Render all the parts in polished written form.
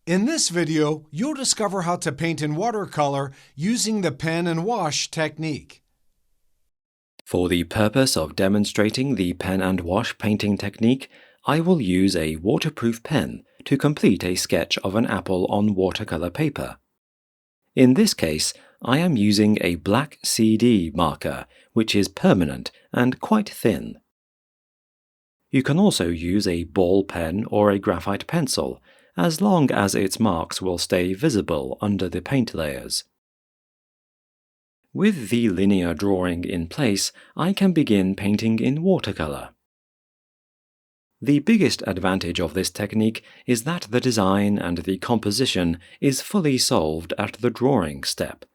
In this video, you'll discover how to paint in watercolor using the pen and wash technique. For the purpose of demonstrating the pen and wash painting technique, I will use a waterproof pen to complete a sketch of an apple on watercolor paper. In this case, I am using a black CD marker, which is permanent and quite thin. You can also use a ball pen or a graphite pencil, as long as its marks will stay visible under the paint layers. With the linear drawing in place, I can begin painting in watercolor. The biggest advantage of this technique is that the design and the composition is fully solved at the drawing step.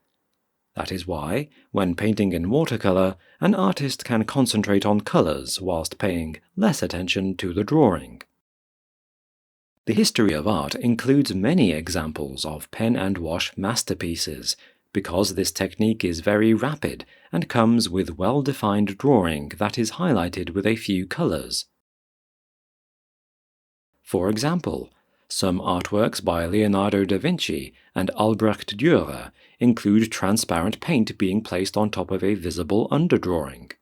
That is why, when painting in watercolor, an artist can concentrate on colors whilst paying less attention to the drawing. The history of art includes many examples of pen and wash masterpieces, because this technique is very rapid and comes with well-defined drawing that is highlighted with a few colors. For example, some artworks by Leonardo da Vinci and Albrecht Dürer include transparent paint being placed on top of a visible underdrawing.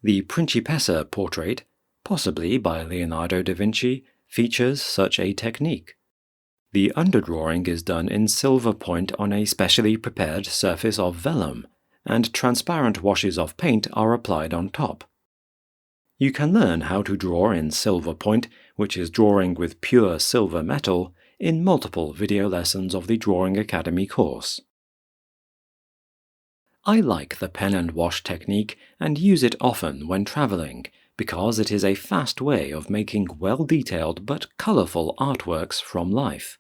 The Principessa portrait, possibly by Leonardo da Vinci, features such a technique. The underdrawing is done in silver point on a specially prepared surface of vellum, and transparent washes of paint are applied on top. You can learn how to draw in silver point, which is drawing with pure silver metal, in multiple video lessons of the Drawing Academy course. I like the pen and wash technique and use it often when traveling, because it is a fast way of making well-detailed but colorful artworks from life.